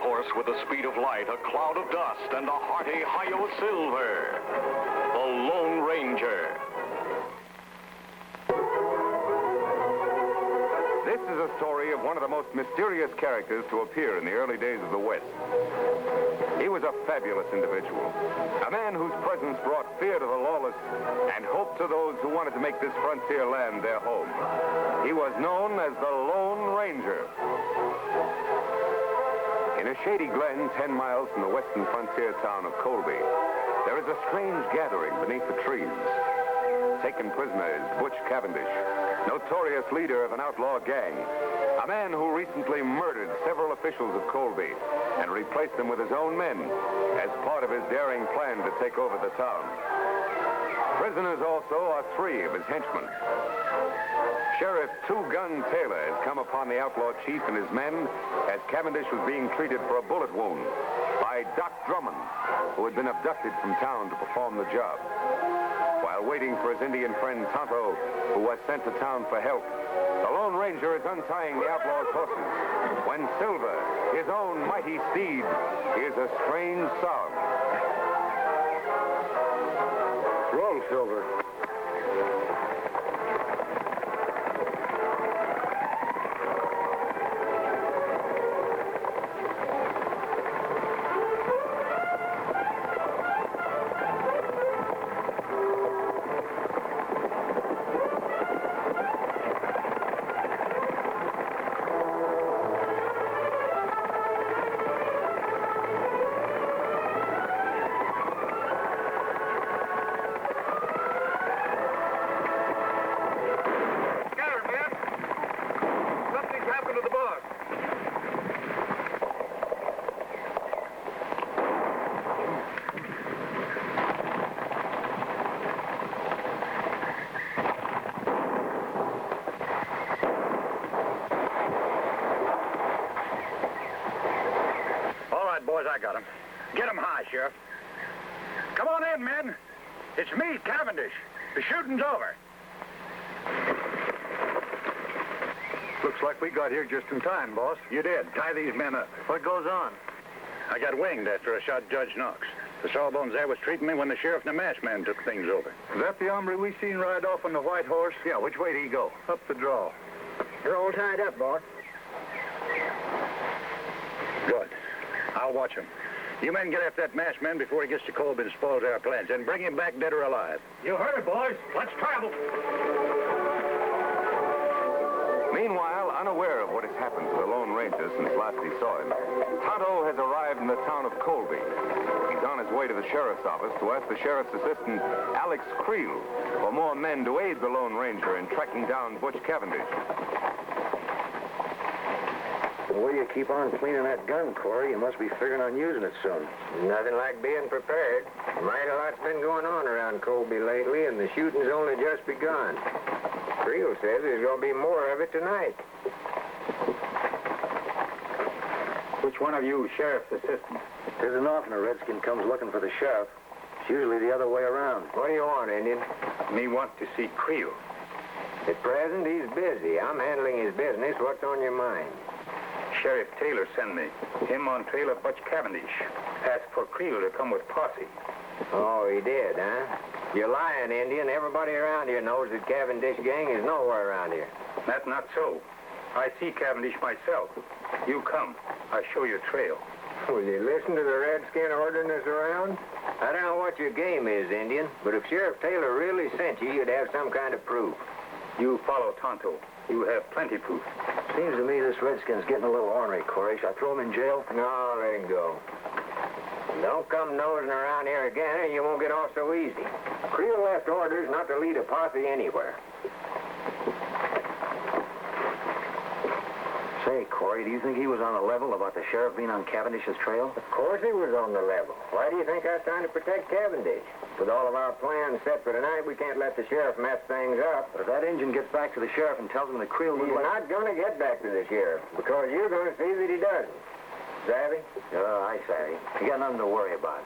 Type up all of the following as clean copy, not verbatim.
horse with the speed of light, a cloud of dust, and a hearty hi-yo silver. The Lone Ranger. This is a story of one of the most mysterious characters to appear in the early days of the West. He was a fabulous individual, a man whose presence brought fear to the lawless and hope to those who wanted to make this frontier land their home. He was known as the Lone Ranger. In a shady glen 10 miles from the western frontier town of Colby, there is a strange gathering beneath the trees. Taken prisoner is Butch Cavendish, notorious leader of an outlaw gang, a man who recently murdered several officials of Colby and replaced them with his own men as part of his daring plan to take over the town. Prisoners also are 3 of his henchmen. Sheriff Two-Gun Taylor has come upon the outlaw chief and his men as Cavendish was being treated for a bullet wound by Doc Drummond, who had been abducted from town to perform the job. While waiting for his Indian friend Tonto, who was sent to town for help, the Lone Ranger is untying the outlaw's horses when Silver, his own mighty steed, hears a strange sound. Roll, Silver. Boys, I got him. Get him high, Sheriff. Come on in, men. It's me, Cavendish. The shooting's over. Looks like we got here just in time, boss. You did. Tie these men up. What goes on? I got winged after I shot Judge Knox. The sawbones there was treating me when the sheriff and the masked man took things over. Is that the hombre we seen ride off on the white horse? Yeah, which way did he go? Up the draw. You're all tied up, boss. Good. I'll watch him. You men get after that masked man before he gets to Colby and spoils our plans, and bring him back dead or alive. You heard, boys. Let's travel. Meanwhile, unaware of what has happened to the Lone Ranger since last he saw him, Tonto has arrived in the town of Colby. He's on his way to the sheriff's office to ask the sheriff's assistant, Alex Creel, for more men to aid the Lone Ranger in tracking down Butch Cavendish. The way you keep on cleaning that gun, Corey, you must be figuring on using it soon. Nothing like being prepared. Mighty lot's been going on around Colby lately, and the shooting's only just begun. Creel says there's going to be more of it tonight. Which one of you, sheriff's assistant? It isn't often a redskin comes looking for the sheriff. It's usually the other way around. What do you want, Indian? Me want to see Creel. At present, he's busy. I'm handling his business. What's on your mind? Sheriff Taylor sent me. Him on trail of Butch Cavendish. Asked for Creel to come with posse. Oh, he did, huh? You're lying, Indian. Everybody around here knows that Cavendish gang is nowhere around here. That's not so. I see Cavendish myself. You come. I show you trail. Will you listen to the redskin ordering us around? I don't know what your game is, Indian, but if Sheriff Taylor really sent you, you'd have some kind of proof. You follow Tonto. You have plenty proof. Seems to me this redskin's getting a little ornery, Corey. Shall I throw him in jail? No, let him go. Don't come nosing around here again, or you won't get off so easy. Creel left orders not to lead a posse anywhere. Say, Corey, do you think he was on the level about the sheriff being on Cavendish's trail? Of course he was on the level. Why do you think I was trying to protect Cavendish? With all of our plans set for tonight, we can't let the sheriff mess things up. But if that Injun gets back to the sheriff and tells him that Creel He's not going to get back to the sheriff, because you're going to see that he doesn't. Savvy? Oh, I savvy. You got nothing to worry about.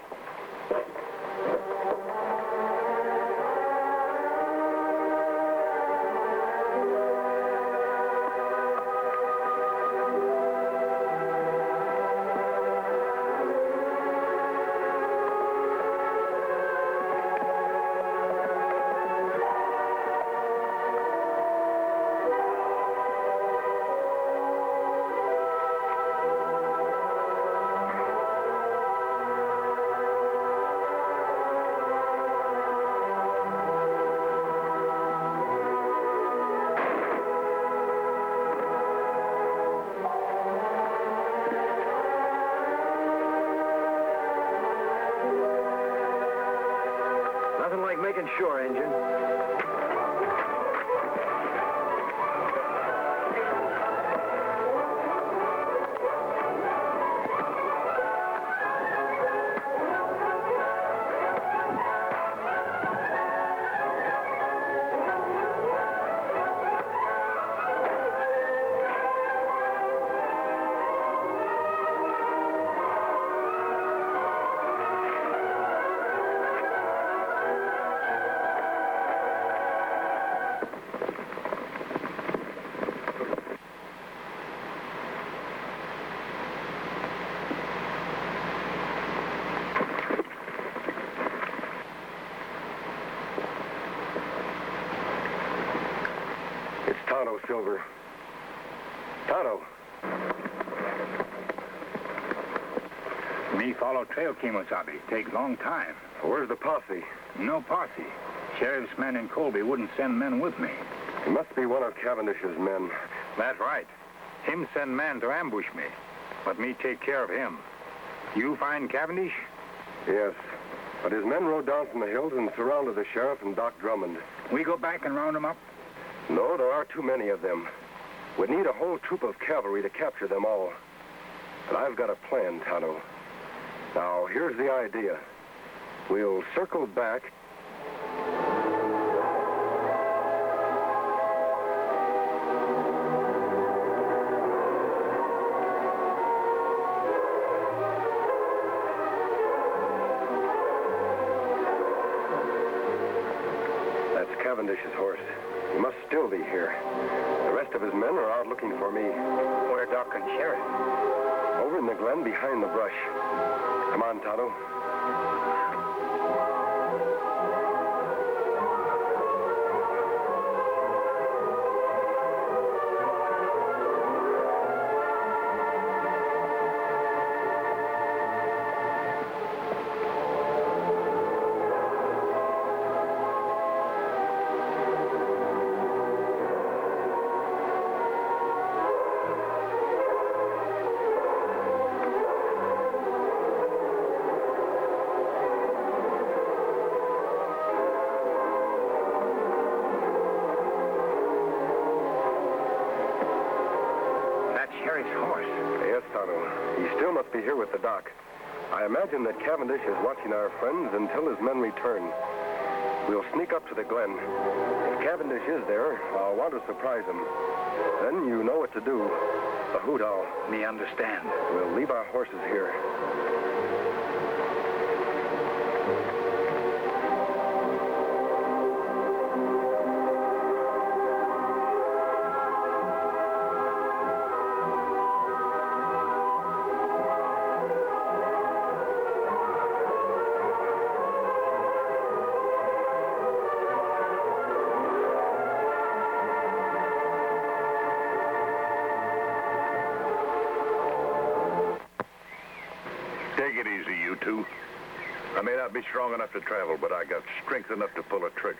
Silver. Tonto. Me follow trail, Kimosabe. Take long time. Where's the posse? No posse. Sheriff's men in Colby wouldn't send men with me. He must be one of Cavendish's men. That's right. Him send man to ambush me. But me take care of him. You find Cavendish? Yes. But his men rode down from the hills and surrounded the sheriff and Doc Drummond. We go back and round them up? No, there are too many of them. We'd need a whole troop of cavalry to capture them all. But I've got a plan, Tonto. Now, here's the idea. We'll circle back. That's Cavendish's horse. He must still be here. The rest of his men are out looking for me. Where Doc and Sheriff? Over in the glen behind the brush. Come on, Tonto. Yes, Tonto. He still must be here with the doc. I imagine that Cavendish is watching our friends until his men return. We'll sneak up to the glen. If Cavendish is there, I'll want to surprise him. Then you know what to do. A hoot owl. Me understand. We'll leave our horses here. Take it easy, you two. I may not be strong enough to travel, but I got strength enough to pull a trigger.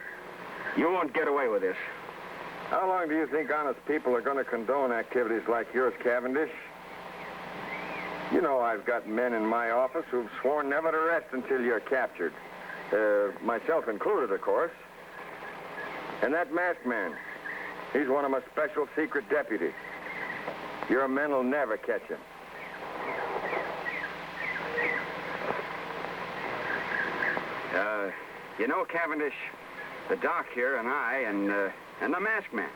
You won't get away with this. How long do you think honest people are going to condone activities like yours, Cavendish? You know I've got men in my office who've sworn never to rest until you're captured. Myself included, of course. And that masked man, he's one of my special secret deputies. Your men will never catch him. You know, Cavendish, the doc here and I and the masked man,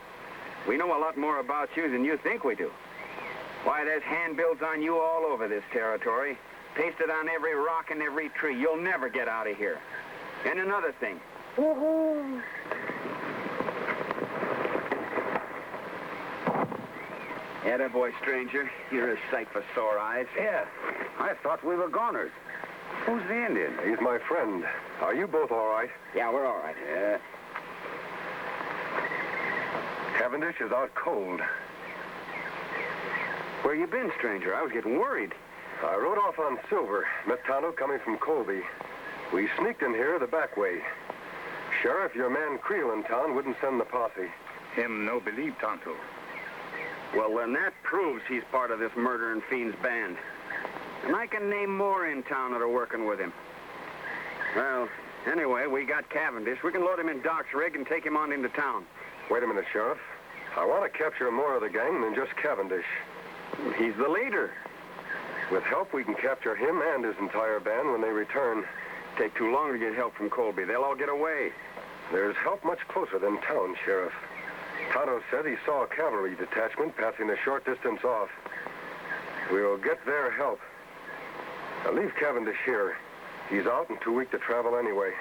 we know a lot more about you than you think we do. Why, there's handbills on you all over this territory, pasted on every rock and every tree. You'll never get out of here. And another thing. Woohoo! Attaboy, stranger. You're a sight for sore eyes. Yeah, I thought we were goners. Who's the Indian? He's my friend. Are you both all right? Yeah, we're all right. Yeah. Cavendish is out cold. Where you been, stranger? I was getting worried. I rode off on Silver, met Tonto coming from Colby. We sneaked in here the back way. Sheriff, your man Creel in town wouldn't send the posse. Him no believe Tonto. Well, then that proves he's part of this murdering fiend's band. And I can name more in town that are working with him. Well, anyway, we got Cavendish. We can load him in Doc's rig and take him on into town. Wait a minute, Sheriff. I want to capture more of the gang than just Cavendish. He's the leader. With help, we can capture him and his entire band when they return. Take too long to get help from Colby. They'll all get away. There's help much closer than town, Sheriff. Tonto said he saw a cavalry detachment passing a short distance off. We'll get their help. Now leave Cavendish here. He's out and too weak to travel anyway.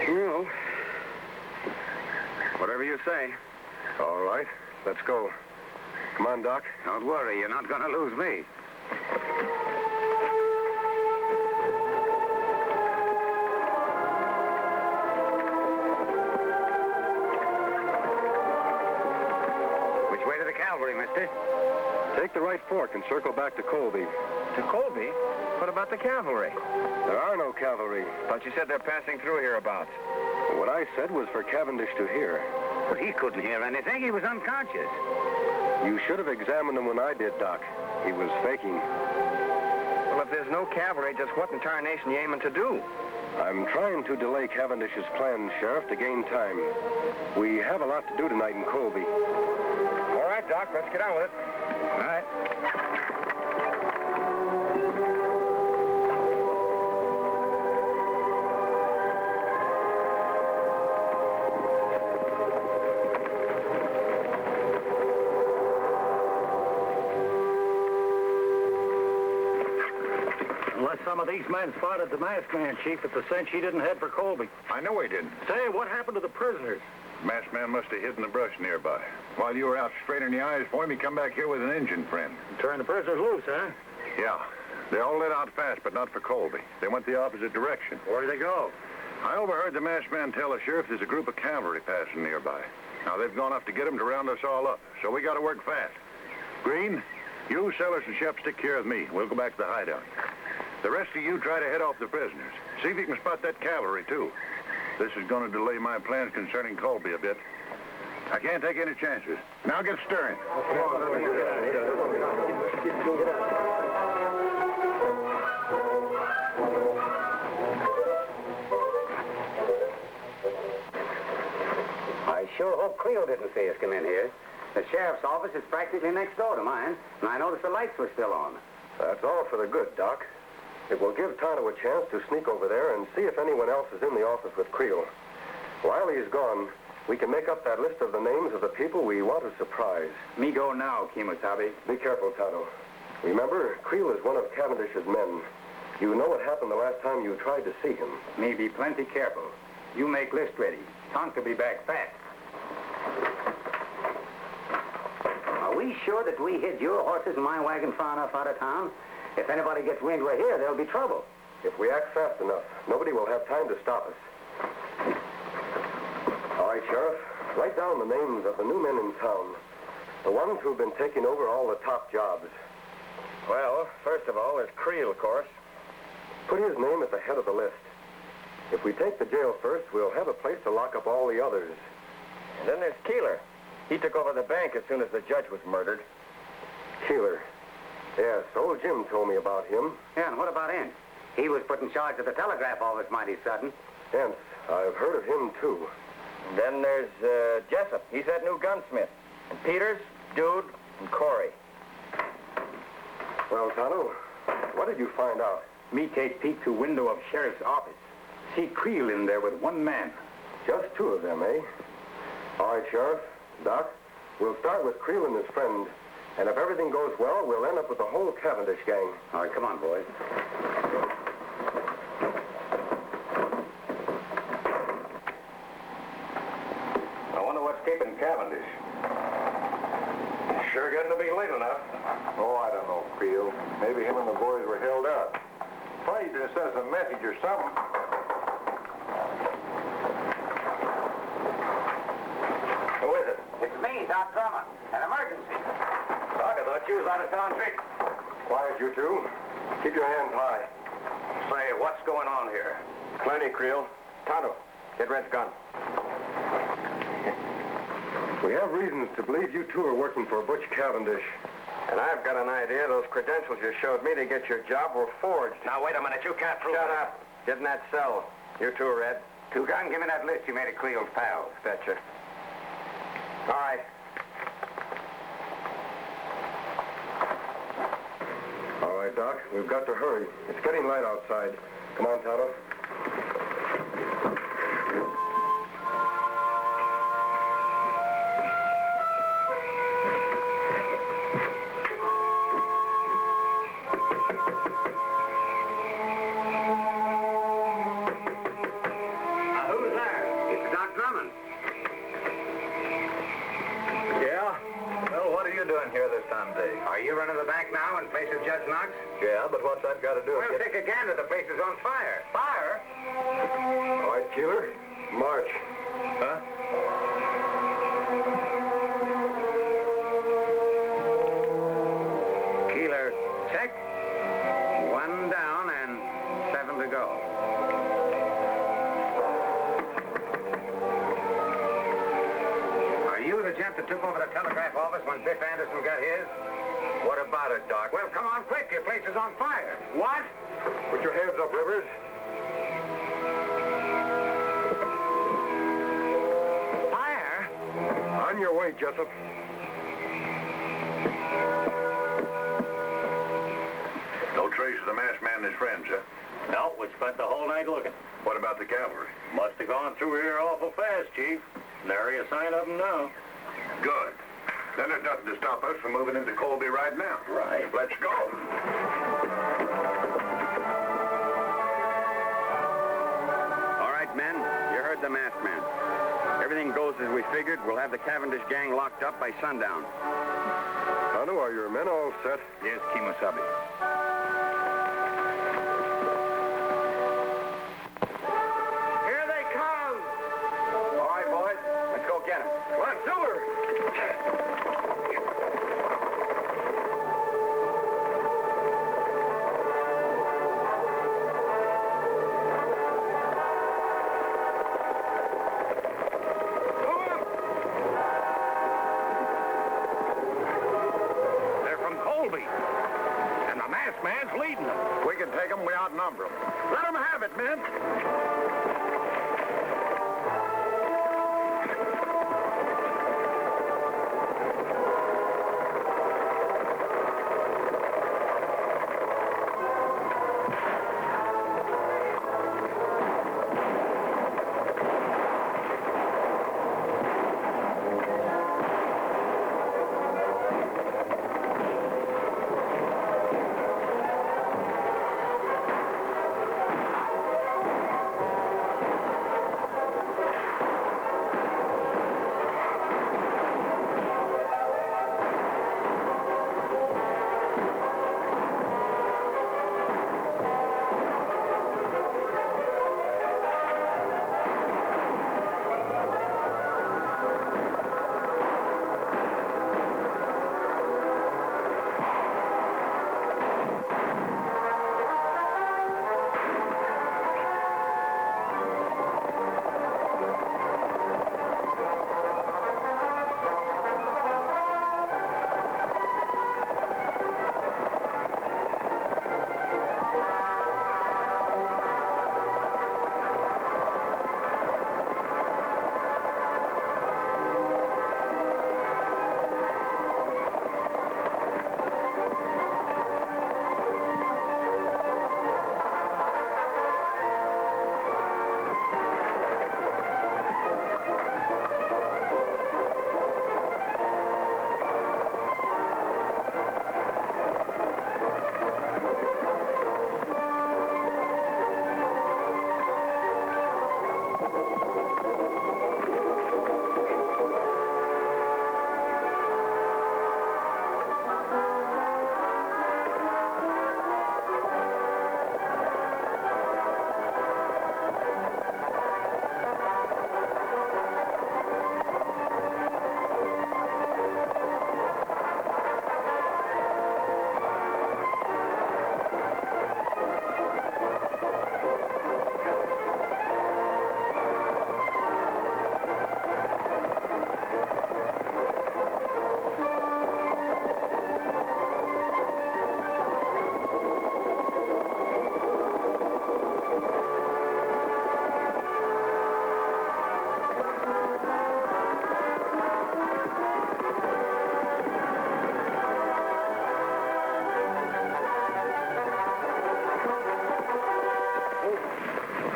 Well, whatever you say. All right, let's go. Come on, Doc. Don't worry, you're not going to lose me. Mister. Take the right fork and circle back to Colby. To Colby? What about the cavalry? There are no cavalry. Thought you said they're passing through hereabouts. What I said was for Cavendish to hear. But he couldn't hear anything. He was unconscious. You should have examined him when I did, Doc. He was faking. Well, if there's no cavalry, just what in tarnation you aiming to do? I'm trying to delay Cavendish's plans, Sheriff, to gain time. We have a lot to do tonight in Colby. All right, Doc, let's get on with it. All right. Unless some of these men spotted the masked man, Chief, it's a cinch he didn't head for Colby. I know he didn't. Say, what happened to the prisoners? Masked man must have hid in the brush nearby. While you were out straining the eyes for him, he come back here with an Injun friend. Turn the prisoners loose, huh? Yeah. They all lit out fast, but not for Colby. They went the opposite direction. Where did they go? I overheard the masked man tell the sheriff there's a group of cavalry passing nearby. Now, they've gone up to get him to round us all up, so we got to work fast. Green, you, Sellers, and Shep stick here with me. We'll go back to the hideout. The rest of you try to head off the prisoners. See if you can spot that cavalry, too. This is going to delay my plans concerning Colby a bit. I can't take any chances. Now get stirring. I sure hope Cleo didn't see us come in here. The sheriff's office is practically next door to mine, and I noticed the lights were still on. That's all for the good, Doc. It will give Tonto a chance to sneak over there and see if anyone else is in the office with Creel. While he's gone, we can make up that list of the names of the people we want to surprise. Me go now, Kemosabe. Be careful, Tonto. Remember, Creel is one of Cavendish's men. You know what happened the last time you tried to see him. Me be plenty careful. You make list ready. Tonto be back fast. Are we sure that we hid your horses and my wagon far enough out of town? If anybody gets wind we're here, there'll be trouble. If we act fast enough, nobody will have time to stop us. All right, Sheriff. Write down the names of the new men in town. The ones who've been taking over all the top jobs. Well, first of all, there's Creel, of course. Put his name at the head of the list. If we take the jail first, we'll have a place to lock up all the others. And then there's Keeler. He took over the bank as soon as the judge was murdered. Keeler. Yes, old Jim told me about him. Yeah, and what about Ince? He was put in charge of the telegraph office mighty sudden. Hence, I've heard of him, too. And then there's Jessup. He's that new gunsmith. And Peters, Dude, and Corey. Well, Tonto, what did you find out? Me take peek through window of sheriff's office. See Creel in there with one man. Just two of them, eh? All right, Sheriff. Doc, we'll start with Creel and his friend. And if everything goes well, we'll end up with the whole Cavendish gang. All right, come on, boys. I wonder what's keeping Cavendish. Sure getting to be late enough. Oh, I don't know, Creel. Maybe him and the boys were held up. Probably just says a message or something. Who is it? It's me, Doc Drummond. An emergency. Doc, I thought you was out of town trick. Quiet, you two. Keep your hands high. Say, what's going on here? Plenty, Creel. Tonto, get Red's gun. We have reasons to believe you two are working for Butch Cavendish. And I've got an idea those credentials you showed me to get your job were forged. Now, wait a minute. You can't prove Shut up. Get in that cell. You too, Red. Two-Gun, give me that list you made of Cleo's pals. Betcha. All right. All right, Doc. We've got to hurry. It's getting light outside. Come on, Tonto. Who's there? It's Doc Drummond. Yeah? Well, what are you doing here this time of day? Are you running the bank now in place of Judge Knox? Yeah, but what's that got to do with Well, take a gander. The place is on fire. Fire? All right, Keeler. March. Huh? the gent that took over the telegraph office when Biff Anderson got his? What about it, Doc? Well, come on, quick. Your place is on fire. What? Put your hands up, Rivers. Fire? On your way, Jessup. No trace of the masked man and his friends, huh? No, we spent the whole night looking. What about the cavalry? Must have gone through here awful fast, Chief. Nary a sign of them now. Good. Then there's nothing to stop us from moving into Colby right now. Right. Let's go. All right, men. You heard the masked man. Everything goes as we figured. We'll have the Cavendish gang locked up by sundown. Tonto, are your men all set? Yes, Kimosabe. Here they come! All right, boys. Let's go get them. Let's do her. They're from Colby. And the masked man's leading them. We can take them. We outnumber them. Let them have it, men.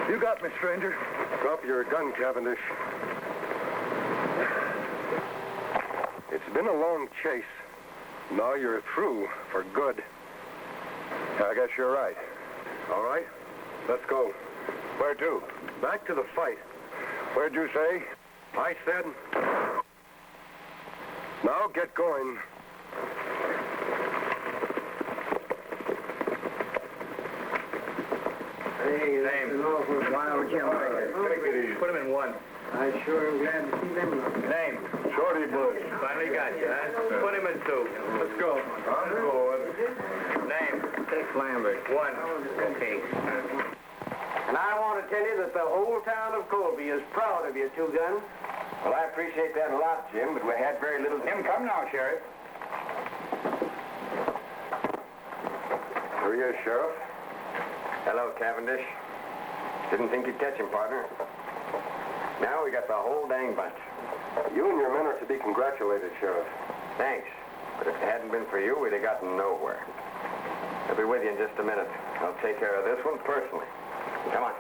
You got me, stranger. Drop your gun, Cavendish. It's been a long chase. Now you're through for good. I guess you're right. All right, let's go. Where to? Back to the fight. Where'd you say? I said. Now get going. Hey, that's an awful wild gentleman. Put him in one. I sure am glad to see them. Name? Shorty Bush. Finally got you, huh? Put him in two. Let's go. I'm going. Name? Tex Lambert. One. Okay. And I want to tell you that the whole town of Colby is proud of you, Two Gun. Well, I appreciate that a lot, Jim, but we had very little... Jim, come now, Sheriff. Here he is, Sheriff. Hello, Cavendish. Didn't think you'd catch him, partner. Now we got the whole dang bunch. You and your men are to be congratulated, Sheriff. Thanks. But if it hadn't been for you, we'd have gotten nowhere. I'll be with you in just a minute. I'll take care of this one personally. Come on.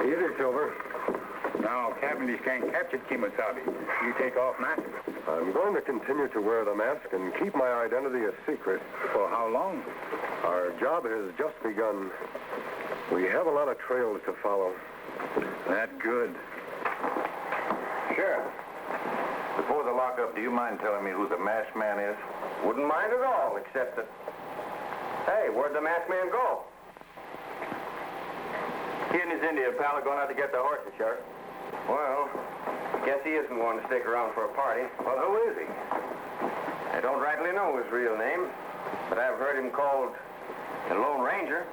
Easy, Silver. Now, Cavendish can't capture Kemosabe. You take off now. I'm going to continue to wear the mask and keep my identity a secret. For how long? Our job has just begun. We have a lot of trails to follow. That's good. Sheriff, before the lockup, do you mind telling me who the masked man is? Wouldn't mind at all, except that... Hey, where'd the masked man go? He and his Indian pal are going out to get the horses, Sheriff. Well, guess he isn't one to stick around for a party. Well, who is he? I don't rightly know his real name, but I've heard him called the Lone Ranger.